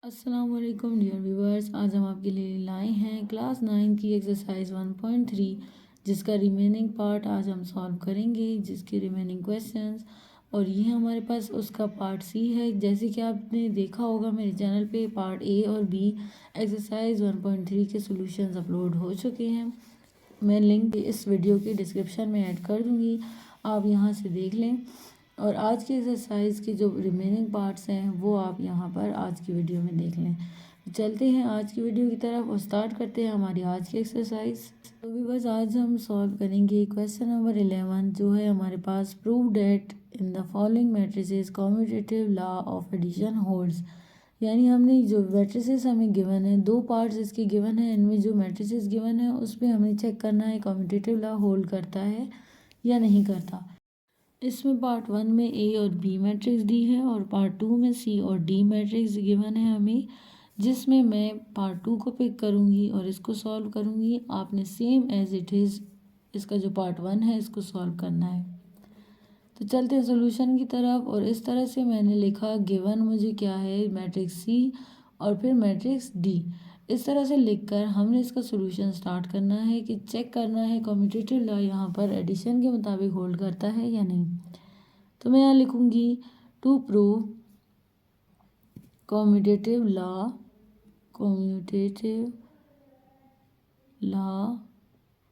अस्सलाम वालेकुम dear viewers. आज हम आपके लिए लाए हैं क्लास 9 की एक्सरसाइज 1.3 जिसका रिमेनिंग पार्ट आज हम सॉल्व करेंगे, जिसके रिमेनिंग क्वेश्चंस। और ये हमारे पास उसका पार्ट सी है। जैसे कि आपने देखा होगा मेरे चैनल पे पार्ट ए और बी एक्सरसाइज 1.3 के सॉल्यूशंस अपलोड हो चुके हैं। मैं लिंक इस वीडियो की डिस्क्रिप्शन में ऐड कर दूँगी, आप यहाँ से देख लें। और आज की एक्सरसाइज के जो रिमेनिंग पार्ट्स हैं वो आप यहाँ पर आज की वीडियो में देख लें। चलते हैं आज की वीडियो की तरफ और स्टार्ट करते हैं हमारी आज की एक्सरसाइज। तो भी बस आज हम सॉल्व करेंगे क्वेश्चन नंबर 11 जो है हमारे पास। Prove that in the following matrices commutative law of addition holds. यानी हमने जो मैट्रिसेस हमें गिवन है, दो पार्ट्स इसके गिवन है, इनमें जो मैट्रिसेस गिवन है उसमें हमें चेक करना है कम्यूटेटिव लॉ होल्ड करता है या नहीं करता। इसमें पार्ट 1 में ए और बी मैट्रिक्स दी है और पार्ट 2 में सी और डी मैट्रिक्स गिवन है हमें, जिसमें मैं पार्ट 2 को पिक करूँगी और इसको सॉल्व करूँगी। आपने सेम एज इट इज़ इसका जो पार्ट 1 है इसको सॉल्व करना है। तो चलते हैं सोल्यूशन की तरफ। और इस तरह से मैंने लिखा, गिवन मुझे क्या है, मैट्रिक्स सी और फिर मैट्रिक्स डी। इस तरह से लिखकर हमने इसका सोल्यूशन स्टार्ट करना है कि चेक करना है कम्यूटेटिव लॉ यहाँ पर एडिशन के मुताबिक होल्ड करता है या नहीं। तो मैं यहाँ लिखूँगी to prove commutative law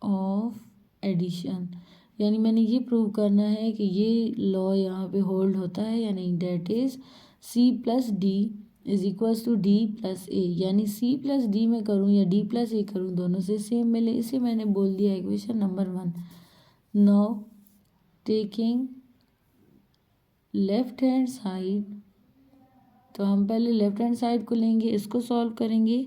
of addition. यानी मैंने ये प्रूव करना है कि ये लॉ यहाँ पे होल्ड होता है या नहीं। That is C plus D is equals to D plus A. यानी सी प्लस डी में करूँ या डी प्लस ए करूँ, दोनों से सेम मिले, इसे मैंने बोल दिया equation number 1। Now taking left hand side, तो हम पहले लेफ्ट हैंड साइड को लेंगे, इसको सॉल्व करेंगे।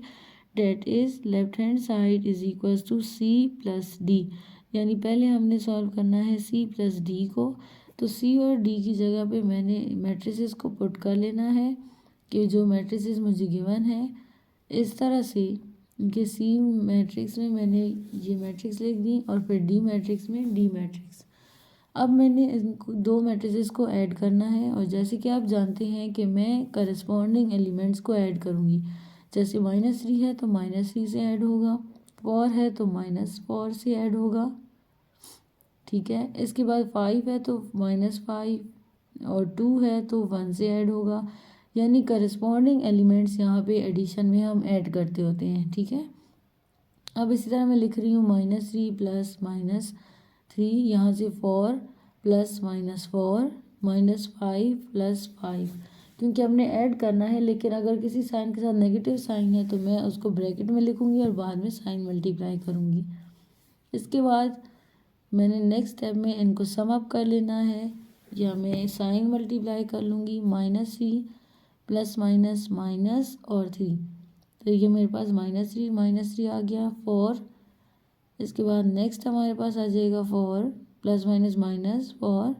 That is left hand side is equals to C plus D. यानी पहले हमने सॉल्व करना है सी प्लस डी को। तो सी और डी की जगह पे मैंने मैट्रिसेस को पुट कर लेना है कि जो मैट्रिसेस मुझे गिवन है, इस तरह से इनके सी मैट्रिक्स में मैंने ये मैट्रिक्स लिख दी और फिर डी मैट्रिक्स में डी मैट्रिक्स। अब मैंने इनको दो मैट्रिसेस को ऐड करना है और जैसे कि आप जानते हैं कि मैं करस्पॉन्डिंग एलिमेंट्स को ऐड करूँगी। जैसे -3 है तो -3 से ऐड होगा, 4 है तो -4 से ऐड होगा, ठीक है। इसके बाद 5 है तो -5 और 2 है तो 1 से ऐड होगा। यानी करस्पॉन्डिंग एलिमेंट्स यहाँ पे एडिशन में हम ऐड करते होते हैं, ठीक है। अब इसी तरह मैं लिख रही हूँ -3 प्लस -3, यहाँ से 4 प्लस -4 -5 प्लस 5, क्योंकि हमने ऐड करना है। लेकिन अगर किसी साइन के साथ नेगेटिव साइन है तो मैं उसको ब्रैकेट में लिखूँगी और बाद में साइन मल्टीप्लाई करूँगी। इसके बाद मैंने नेक्स्ट स्टेप में इनको सम अप कर लेना है, या मैं साइन मल्टीप्लाई कर लूँगी। -3 प्लस माइनस माइनस और 3, तो ये मेरे पास -3 आ गया। 4, इसके बाद नेक्स्ट हमारे पास आ जाएगा 4 प्लस माइनस माइनस 4,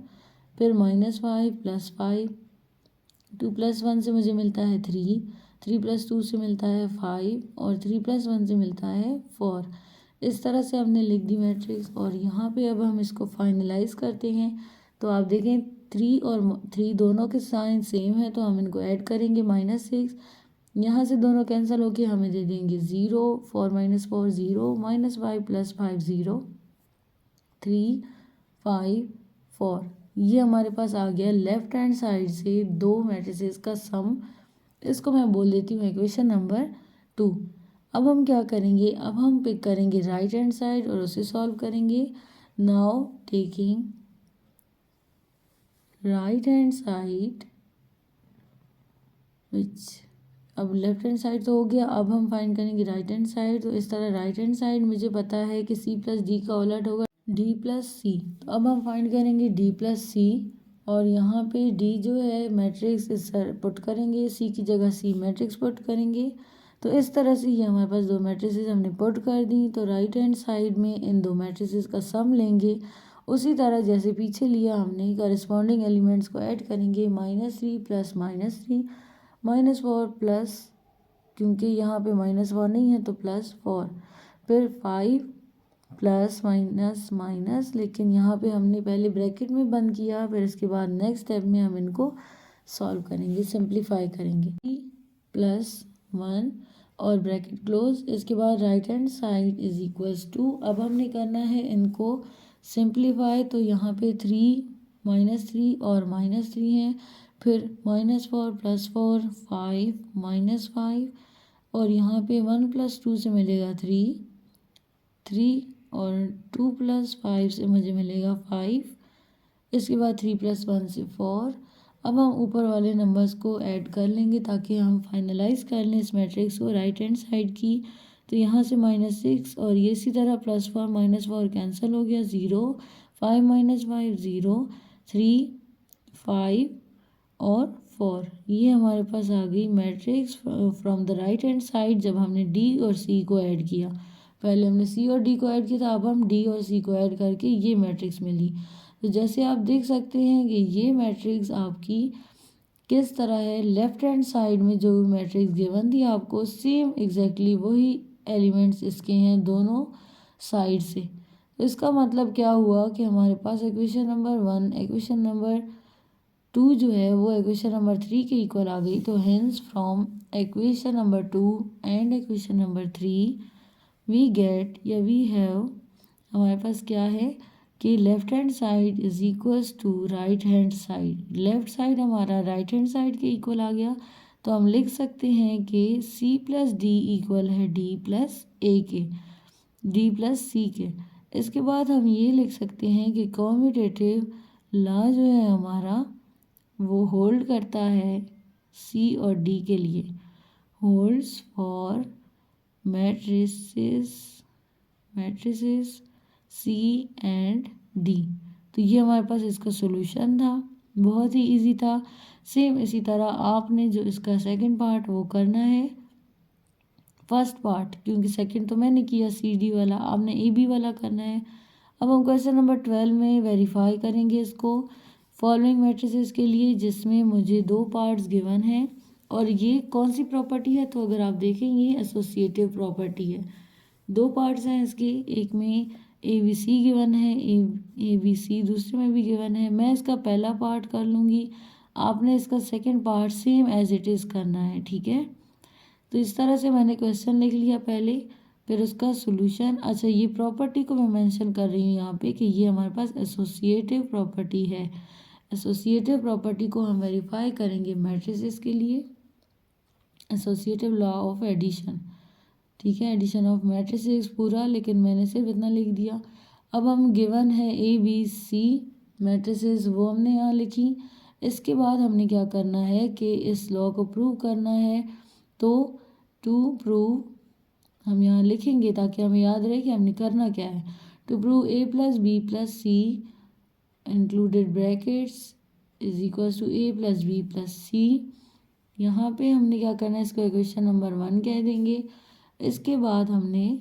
फिर -5 प्लस 5, 2 प्लस 1 से मुझे मिलता है 3, 3 प्लस 2 से मिलता है 5 और 3 प्लस 1 से मिलता है 4। इस तरह से हमने लिख दी मैट्रिक्स। और यहाँ पे अब हम इसको फाइनलाइज करते हैं। तो आप देखें 3 और 3 दोनों के साइन सेम है, तो हम इनको ऐड करेंगे। -6, यहाँ से दोनों कैंसिल होके हमें दे देंगे 0, 4 - 4 0, -5 प्लस 5 0, 3 5 4। ये हमारे पास आ गया लेफ्ट हैंड साइड से दो मैट्रिसेस का सम। इसको मैं बोल देती हूँ इक्वेशन नंबर 2। अब हम क्या करेंगे, अब हम पिक करेंगे राइट हैंड साइड और उसे सॉल्व करेंगे। Now taking right hand side which, अब लेफ्ट हैंड साइड तो हो गया, अब हम फाइंड करेंगे राइट हैंड साइड। तो इस तरह राइट हैंड साइड मुझे पता है कि सी प्लस डी का उलट होगा डी प्लस सी। तो अब हम फाइंड करेंगे डी प्लस सी, और यहाँ पे डी जो है मैट्रिक्स इस पुट करेंगे, सी की जगह सी मैट्रिक्स पुट करेंगे। तो इस तरह से ये हमारे पास दो मैट्रिसेस हमने पुट कर दी। तो राइट हैंड साइड में इन दो मैट्रिसेस का सम लेंगे, उसी तरह जैसे पीछे लिया हमने, करस्पॉन्डिंग एलिमेंट्स को ऐड करेंगे। -3 प्लस -3 -4 प्लस, क्योंकि यहाँ पे -4 नहीं है तो +4, फिर 5 प्लस माइनस माइनस, लेकिन यहाँ पे हमने पहले ब्रैकेट में बंद किया। फिर इसके बाद नेक्स्ट स्टेप में हम इनको सॉल्व करेंगे, सिंप्लीफाई करेंगे। प्लस 1 और ब्रैकेट क्लोज। इसके बाद right hand side is equals to, अब हमने करना है इनको सिंप्लीफाई, तो यहाँ पे 3 -3 और -3 है, फिर -4 +4 5 -5 और यहाँ पे 1 + 2 से मिलेगा 3 और 2 + 5 से मुझे मिलेगा 5। इसके बाद 3 + 1 से 4। अब हम ऊपर वाले नंबर्स को ऐड कर लेंगे ताकि हम फाइनलाइज कर लें इस मैट्रिक्स को राइट हैंड साइड की। तो यहाँ से -6 और ये इसी तरह +4 -4 कैंसिल हो गया, 0 5 -5 0 3 5 और 4। ये हमारे पास आ गई matrix from the right hand side जब हमने डी और सी को ऐड किया। पहले हमने सी और डी को ऐड किया था, अब हम डी और सी को ऐड करके ये मैट्रिक्स मिली। तो जैसे आप देख सकते हैं कि ये मैट्रिक्स आपकी किस तरह है, लेफ्ट हैंड साइड में जो मैट्रिक्स गिवन थी आपको सेम एग्जैक्टली वही एलिमेंट्स इसके हैं दोनों साइड से। तो इसका मतलब क्या हुआ कि हमारे पास इक्वेशन नंबर 1 इक्वेशन नंबर 2 जो है वो इक्वेशन नंबर 3 के इक्वल आ गई। तो hence from equation number 2 and equation number 3 we get या वी हैव, हमारे पास क्या है कि left hand side is equals to right hand side. Left side हमारा राइट हैंड साइड के इक्वल आ गया, तो हम लिख सकते हैं कि C + D इक्वल है D + A के, D + C के। इसके बाद हम ये लिख सकते हैं कि कॉम्यूटेटिव लॉ जो है हमारा वो होल्ड करता है C और D के लिए, holds for matrices C and D। तो ये हमारे पास इसका सॉल्यूशन था, बहुत ही इजी था। सेम इसी तरह आपने जो इसका सेकंड पार्ट वो करना है फर्स्ट पार्ट, क्योंकि सेकंड तो मैंने किया CD वाला, आपने AB वाला करना है। अब हम क्वेश्चन नंबर 12 में वेरीफाई करेंगे इसको फॉलोइंग मैट्रिसेस के लिए, जिसमें मुझे 2 पार्ट्स गिवन हैं। और ये कौन सी प्रॉपर्टी है, तो अगर आप देखेंगे एसोसिएटिव प्रॉपर्टी है। 2 पार्ट्स हैं इसके, एक में ABC गिवन है, ABC दूसरे में भी गिवन है। मैं इसका पहला पार्ट कर लूँगी, आपने इसका second part same as it is करना है, ठीक है। तो इस तरह से मैंने क्वेश्चन लिख लिया पहले, फिर उसका सोल्यूशन। अच्छा, ये प्रॉपर्टी को मैं मेंशन कर रही हूँ यहाँ पे कि ये हमारे पास एसोसिएटिव प्रॉपर्टी है। एसोसिएटिव प्रॉपर्टी को हम वेरीफाई करेंगे मैट्रिसेस के लिए, एसोसिएटिव लॉ ऑफ एडिशन, ठीक है, एडिशन ऑफ मैट्रिसेस पूरा, लेकिन मैंने सिर्फ इतना लिख दिया। अब हम गिवन है ABC मैट्रिसेस, वो हमने यहाँ लिखी। इसके बाद हमने क्या करना है कि इस लॉ को प्रूव करना है। तो टू प्रूव हम यहाँ लिखेंगे ताकि हमें याद रहे कि हमने करना क्या है। To prove A + B + C included brackets is equal to A + B + C। यहाँ पे हमने क्या करना है, इसको इक्वेशन नंबर 1 कह देंगे। इसके बाद हमने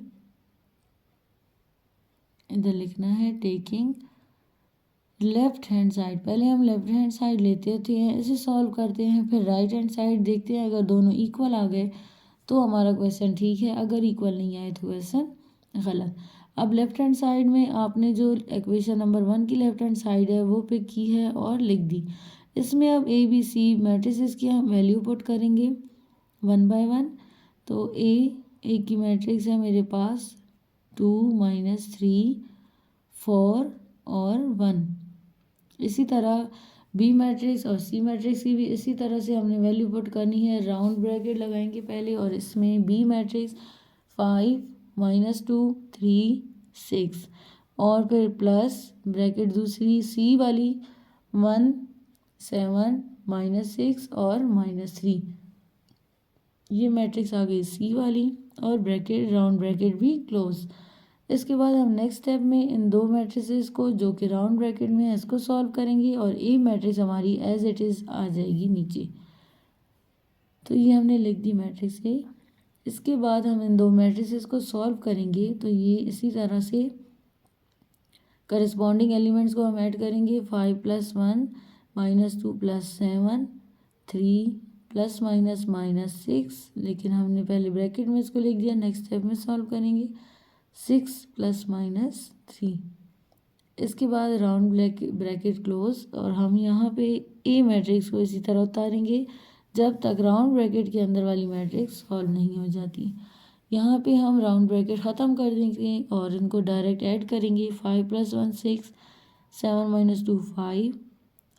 इधर लिखना है टेकिंग लेफ्ट हैंड साइड, पहले हम लेफ्ट हैंड साइड लेते होते हैं, इसे सॉल्व करते हैं, फिर राइट हैंड साइड देखते हैं। अगर दोनों इक्वल आ गए तो हमारा क्वेश्चन ठीक है, अगर इक्वल नहीं आए तो क्वेश्चन गलत। अब लेफ्ट हैंड साइड में आपने जो इक्वेशन नंबर 1 की लेफ्ट हैंड साइड है वो पिक की है और लिख दी। इसमें अब ABC मैट्रिसेस की हम वैल्यू पुट करेंगे 1 बाय 1। तो A की मैट्रिक्स है मेरे पास 2 -3 4 और 1। इसी तरह B मैट्रिक्स और C मैट्रिक्स की भी इसी तरह से हमने वैल्यू पुट करनी है। राउंड ब्रैकेट लगाएंगे पहले, और इसमें B मैट्रिक्स 5 -2 3 6 और फिर प्लस ब्रैकेट दूसरी C वाली 1 7 -6 और -3। ये मैट्रिक्स आ गई C वाली, और ब्रैकेट राउंड ब्रैकेट भी क्लोज। इसके बाद हम नेक्स्ट स्टेप में इन 2 मैट्रिसेस को जो कि राउंड ब्रैकेट में है इसको सॉल्व करेंगे, और A मैट्रिक्स हमारी एज इट इज़ आ जाएगी नीचे। तो ये हमने लिख दी मैट्रिक्स A। इसके बाद हम इन 2 मैट्रिसेस को सॉल्व करेंगे, तो ये इसी तरह से करस्पॉन्डिंग एलिमेंट्स को हम ऐड करेंगे। 5 + 1 -2 + 7 3 ± -6, लेकिन हमने पहले ब्रैकेट में इसको लिख दिया, नेक्स्ट स्टेप में सॉल्व करेंगे 6 ± 3। इसके बाद राउंड ब्रैकेट क्लोज, और हम यहाँ पे A मैट्रिक्स को इसी तरह उतारेंगे जब तक राउंड ब्रैकेट के अंदर वाली मैट्रिक्स सॉल्व नहीं हो जाती। यहाँ पे हम राउंड ब्रैकेट ख़त्म कर देंगे और इनको डायरेक्ट ऐड करेंगे। 5 + 1 6, 7 - 2 5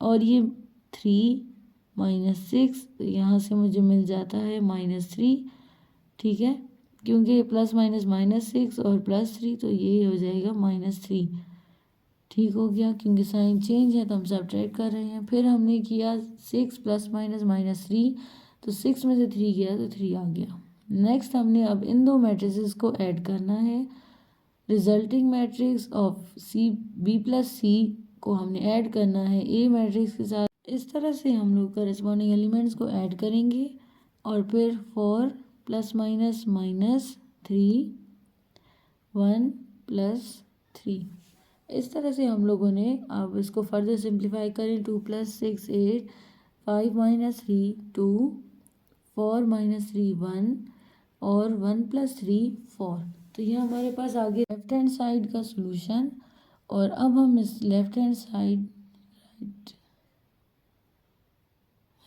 और ये 3 - 6, तो यहाँ से मुझे मिल जाता है -3। ठीक है, क्योंकि प्लस माइनस -6 और +3, तो ये हो जाएगा -3। ठीक हो गया, क्योंकि साइन चेंज है तो हम सब्ट्रैक्ट कर रहे हैं। फिर हमने किया 6 + -3, तो 6 में से 3 गया तो 3 आ गया। नेक्स्ट हमने अब इन दो मैट्रिसेस को ऐड करना है। Resulting matrix of B plus C को हमने ऐड करना है ए मैट्रिक्स के साथ। इस तरह से हम लोग करस्पॉन्डिंग एलिमेंट्स को ऐड करेंगे और फिर 4 + -3 1 + 3। इस तरह से हम लोगों ने अब इसको फर्दर सिंप्लीफाई करें। 2 + 6 8, 5 - 3 2, 4 - 3 1 और 1 + 3 4। तो ये हमारे पास आ गया लेफ्ट हैंड साइड का सॉल्यूशन। और अब हम इस लेफ्ट हैंड साइड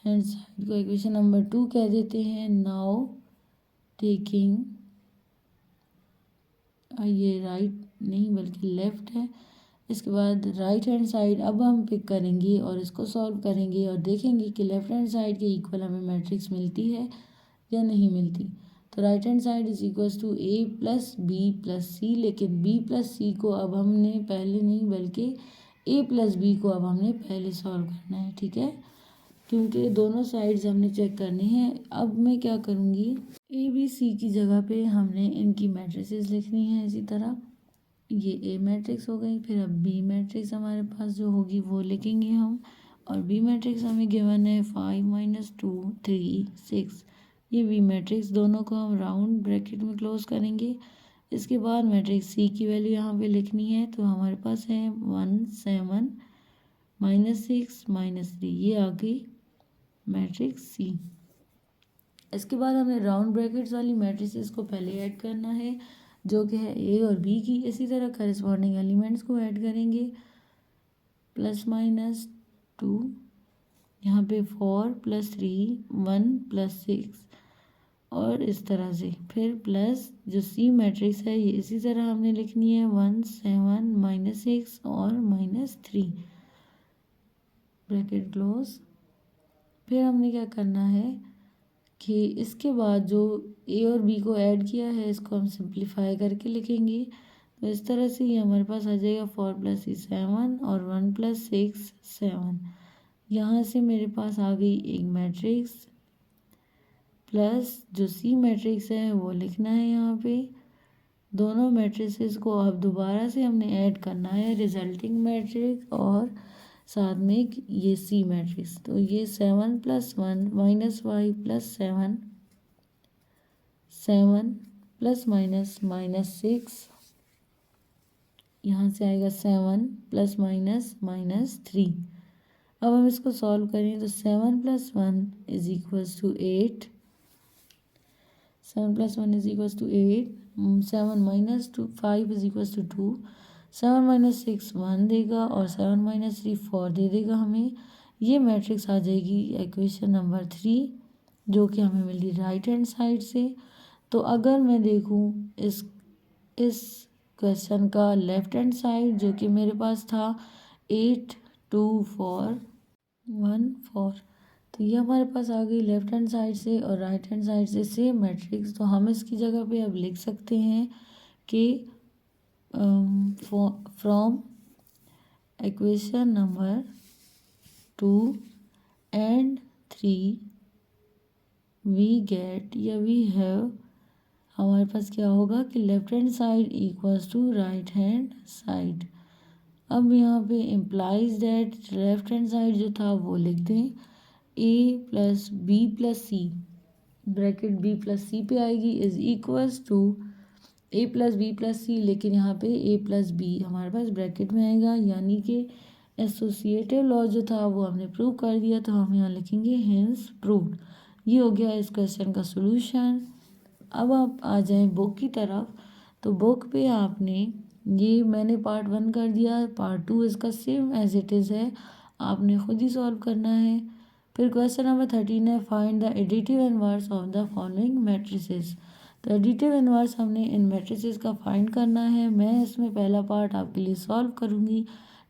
को इक्वेशन नंबर 2 कह देते हैं। नाउ टेकिंग, ये राइट नहीं बल्कि लेफ्ट है। इसके बाद राइट हैंड साइड अब हम पिक करेंगे और इसको सॉल्व करेंगे और देखेंगे कि लेफ्ट हैंड साइड के इक्वल हमें मैट्रिक्स मिलती है या नहीं मिलती। तो right hand side is equals to a + b + c, लेकिन b + c को अब हमने पहले नहीं बल्कि a + b को अब हमने पहले सॉल्व करना है। ठीक है, क्योंकि दोनों साइड्स हमने चेक करने हैं। अब मैं क्या करूँगी, a b c की जगह पे हमने इनकी मैट्रिसेस लिखनी है। इसी तरह ये ए मैट्रिक्स हो गई, फिर अब बी मैट्रिक्स हमारे पास जो होगी वो लिखेंगे हम। और बी मैट्रिक्स हमें गिवन है 5 - 2 3 6। ये बी मैट्रिक्स दोनों को हम राउंड ब्रैकेट में क्लोज करेंगे। इसके बाद मैट्रिक्स सी की वैल्यू यहाँ पे लिखनी है, तो हमारे पास है 1 7 -6 -3, ये आ गई मैट्रिक्स सी। इसके बाद हमें राउंड ब्रैकेट्स वाली मैट्रिसेस को पहले ऐड करना है, जो कि है ए और बी की। इसी तरह करस्पॉन्डिंग एलिमेंट्स को ऐड करेंगे। +-2, यहाँ पे 4 + 3 1 + 6 और इस तरह से। फिर प्लस जो सी मैट्रिक्स है ये इसी तरह हमने लिखनी है 1 7 -6 और -3 ब्रैकेट क्लोज। फिर हमने क्या करना है कि इसके बाद जो ए और बी को ऐड किया है इसको हम सिंप्लीफाई करके लिखेंगे। तो इस तरह से ये हमारे पास आ जाएगा 4 + 3 7 और 1 + 6 7। यहाँ से मेरे पास आ गई एक मैट्रिक्स, प्लस जो सी मैट्रिक्स है वो लिखना है यहाँ पे। दोनों मैट्रिसेस को अब दोबारा से हमने ऐड करना है, रिजल्टिंग मैट्रिक्स और साथ में ये सी मैट्रिक्स। तो ये 7 + 1 -5 + 7 7 ± -6, यहाँ से आएगा 7 ± -3। अब हम इसको सॉल्व करें तो 7 + 1 = 8, 7 + 1 = 8, 7 - 5 = 2, 7 - 6 1 देगा और 7 - 3 4 दे देगा हमें। ये मैट्रिक्स आ जाएगी इक्वेशन नंबर 3, जो कि हमें मिली राइट हैंड साइड से। तो अगर मैं देखूँ इस क्वेश्चन का लेफ्ट हैंड साइड, जो कि मेरे पास था 8 2 4 1 4, तो ये हमारे पास आ गई लेफ्ट हैंड साइड से और राइट हैंड साइड से सेम मैट्रिक्स। तो हम इसकी जगह पे अब लिख सकते हैं कि from equation number 2 and 3 we get या वी हैव, हमारे पास क्या होगा कि left hand side equals to right hand side. अब यहाँ पे implies that left hand side जो था वो लिख दें a + b + c, bracket b + c पे आएगी, is equals to a + b + c, लेकिन यहाँ पे a + b हमारे पास ब्रैकेट में आएगा, यानी कि एसोसिएटिव लॉ जो था वो हमने प्रूव कर दिया। तो हम यहाँ लिखेंगे हेंस प्रूव्ड। ये हो गया इस क्वेश्चन का सोल्यूशन। अब आप आ जाएं बुक की तरफ। तो बुक पे आपने ये मैंने पार्ट 1 कर दिया, पार्ट 2 इसका सेम एज इट इज़ है, आपने खुद ही सॉल्व करना है। फिर क्वेश्चन नंबर 13 है, find the additive inverse of the following matrices. तो एडिटिव इनवर्स हमने इन मैट्रिसेस का फाइंड करना है। मैं इसमें पहला पार्ट आपके लिए सॉल्व करूँगी,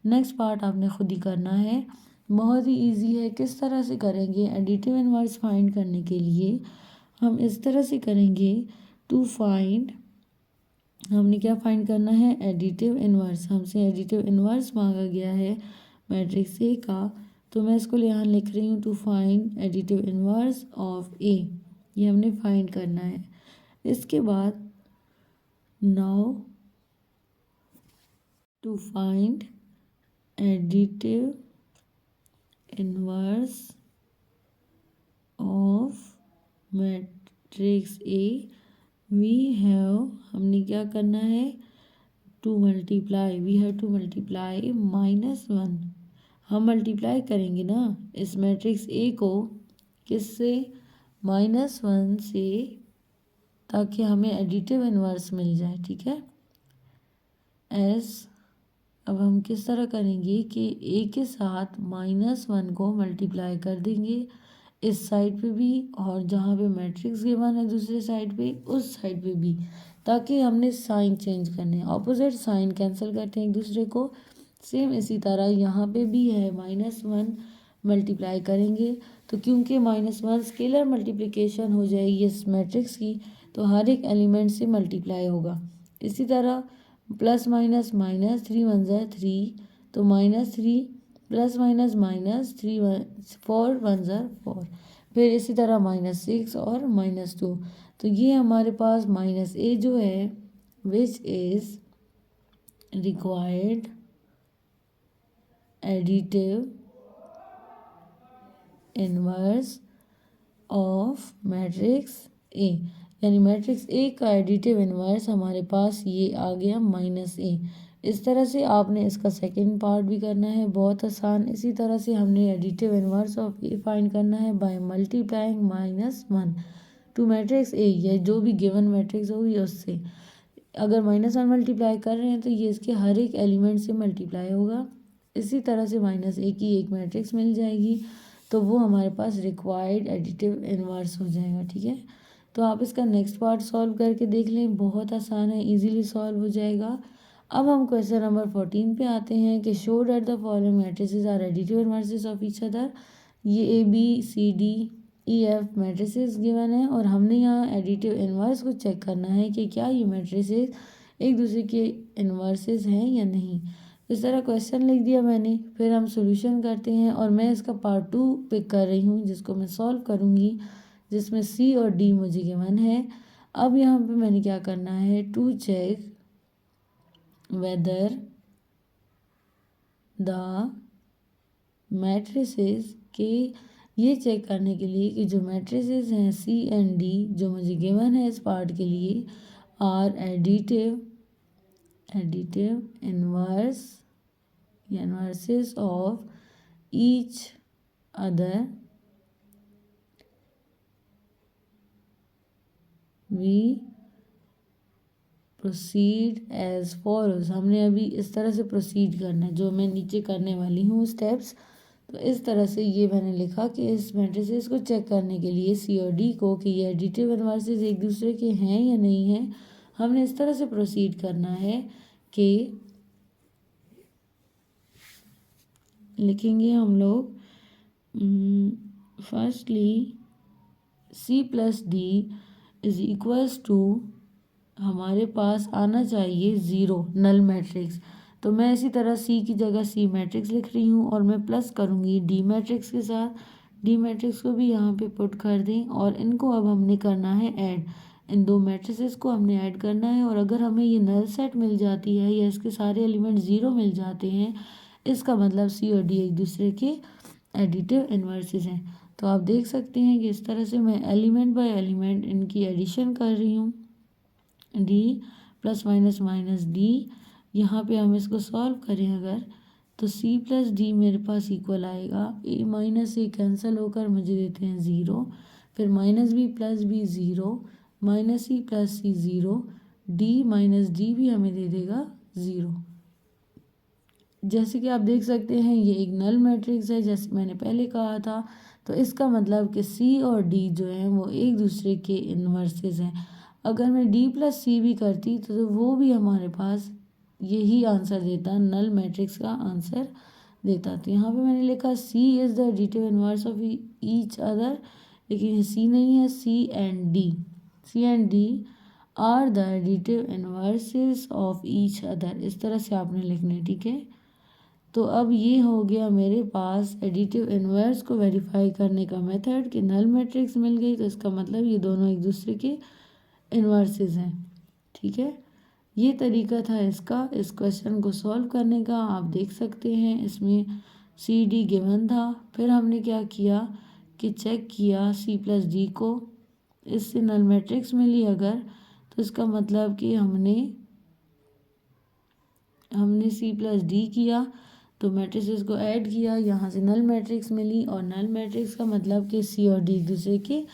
नेक्स्ट पार्ट आपने खुद ही करना है। बहुत ही इजी है। किस तरह से करेंगे एडिटिव इनवर्स फाइंड करने के लिए? हम इस तरह से करेंगे, टू फाइंड, हमने क्या फाइंड करना है? Additive inverse. हमसे एडिटिव इनवर्स मांगा गया है मैट्रिक्स ए का, तो मैं इसको यहाँ लिख रही हूँ, to find additive inverse of A. ये हमने फाइंड करना है। इसके बाद now to find additive inverse of matrix A, we have, हमने क्या करना है? To multiply, we have to multiply -1। हम मल्टीप्लाई करेंगे ना इस मैट्रिक्स ए को, किससे? -1 से, ताकि हमें एडिटिव इनवर्स मिल जाए। ठीक है। अब हम किस तरह करेंगे कि ए के साथ -1 को मल्टीप्लाई कर देंगे इस साइड पे भी, और जहाँ पे मैट्रिक्स गिवन है दूसरे साइड पे, उस साइड पे भी, ताकि हमने साइन चेंज करने हैं, ऑपोजिट साइन कैंसिल करते हैं एक दूसरे को। सेम इसी तरह यहाँ पे भी है, -1 मल्टीप्लाई करेंगे, तो क्योंकि -1 स्केलर मल्टीप्लिकेशन हो जाएगी इस मैट्रिक्स की, तो हर एक एलिमेंट से मल्टीप्लाई होगा। इसी तरह प्लस माइनस माइनस, 3 1 ज़ा 3, तो -3 प्लस माइनस माइनस 3 4 1 ज़ा 4, फिर इसी तरह -6 और -2। तो ये हमारे पास -a जो है, which is required additive inverse of matrix ए, यानी मैट्रिक्स ए का एडिटिव इनवर्स हमारे पास ये आ गया -a। इस तरह से आपने इसका सेकंड पार्ट भी करना है, बहुत आसान। इसी तरह से हमने additive inverse of A find करना है by multiplying -1 to matrix A, या जो भी गिवन मैट्रिक्स होगी उससे। अगर -1 मल्टीप्लाई कर रहे हैं तो ये इसके हर एक एलिमेंट से मल्टीप्लाई होगा। इसी तरह से -a की एक मैट्रिक्स मिल जाएगी, तो वो हमारे पास रिक्वायर्ड एडिटिव इनवर्स हो जाएगा। ठीक है। तो आप इसका नेक्स्ट पार्ट सॉल्व करके देख लें, बहुत आसान है, इजीली सॉल्व हो जाएगा। अब हम क्वेश्चन नंबर 14 पे आते हैं कि show that the following matrices are additive inverses of each other. ये ABCDEF मैट्रिसेस गिवन है, और हमने यहाँ एडिटिव इनवर्स को चेक करना है कि क्या ये मैट्रिसेस एक दूसरे के इनवर्सेस हैं या नहीं। इस तरह क्वेश्चन लिख दिया मैंने, फिर हम सॉल्यूशन करते हैं, और मैं इसका पार्ट 2 पिक कर रही हूँ जिसको मैं सॉल्व करूँगी, जिसमें C और D मुझे गिवन है। अब यहाँ पे मैंने क्या करना है, to check whether the matrices के, ये चेक करने के लिए कि जो मैट्रिसेस हैं C एंड D जो मुझे गिवन है इस पार्ट के लिए, आर एडिटिव इनवर्स या inverses of each other, we proceed as follows. हमने अभी इस तरह से प्रोसीड करना है, जो मैं नीचे करने वाली हूँ स्टेप्स। तो इस तरह से ये मैंने लिखा कि इस मैट्रिसेस को चेक करने के लिए C और D को, कि ये एडिटिव इनवर्सेस एक दूसरे के हैं या नहीं हैं, हमने इस तरह से प्रोसीड करना है कि लिखेंगे हम लोग, firstly C + D is equals to, हमारे पास आना चाहिए 0 नल मैट्रिक्स। तो मैं इसी तरह C की जगह C मैट्रिक्स लिख रही हूँ, और मैं प्लस करूँगी D मैट्रिक्स के साथ। D मैट्रिक्स को भी यहाँ पे पुट कर दें, और इनको अब हमने करना है ऐड, इन दो मैट्रिसेस को हमने ऐड करना है। और अगर हमें ये नल सेट मिल जाती है, या इसके सारे एलिमेंट 0 मिल जाते हैं, इसका मतलब C और D एक दूसरे के एडिटिव इनवर्सेस हैं। तो आप देख सकते हैं कि इस तरह से मैं एलिमेंट बाय एलिमेंट इनकी एडिशन कर रही हूँ, D +- D। यहाँ पे हम इसको सॉल्व करें अगर, तो C + D मेरे पास इक्वल आएगा, A - A कैंसिल होकर मुझे देते हैं 0, फिर -B + B 0, -C + C 0, D - D भी हमें दे देगा 0। जैसे कि आप देख सकते हैं ये एक नल मैट्रिक्स है, जैसे मैंने पहले कहा था, तो इसका मतलब कि सी और डी जो हैं वो एक दूसरे के इन्वर्सेस हैं। अगर मैं डी प्लस सी भी करती तो वो भी हमारे पास यही आंसर देता, नल मैट्रिक्स का आंसर देता। तो यहाँ पे मैंने लिखा C is the additive inverse of each other, लेकिन सी नहीं है, C and D are the additive inverses of each other, इस तरह से आपने लिखना है, ठीक है। तो अब ये हो गया मेरे पास एडिटिव इन्वर्स को वेरीफाई करने का मेथड कि नल मैट्रिक्स मिल गई, तो इसका मतलब ये दोनों एक दूसरे के इन्वर्सेस हैं, ठीक है। ये तरीका था इसका, इस क्वेश्चन को सॉल्व करने का। आप देख सकते हैं इसमें सी डी गिवन था, फिर हमने क्या किया कि चेक किया सी प्लस डी को, इससे नल मैट्रिक्स मिली अगर, तो इसका मतलब कि हमने सी प्लस डी किया तो मैट्रिसेस को ऐड किया, यहाँ से नल मैट्रिक्स मिली, और नल मैट्रिक्स का मतलब कि सी और डी एक दूसरे के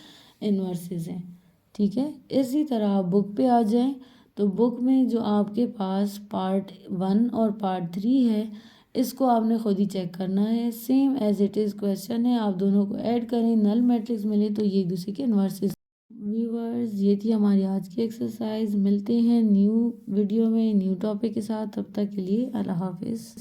इन्वर्सेस हैं, ठीक है। इसी तरह आप बुक पे आ जाएं, तो बुक में जो आपके पास पार्ट 1 और पार्ट 3 है, इसको आपने खुद ही चेक करना है, same as it is question है, आप दोनों को ऐड करें, नल मैट्रिक्स मिले तो ये एक दूसरे के इन्वर्सेस। व्यूवर्स, ये थी हमारी आज की एक्सरसाइज। मिलते हैं न्यू वीडियो में न्यू टॉपिक के साथ, तब तक के लिए अल्लाह हाफिज़।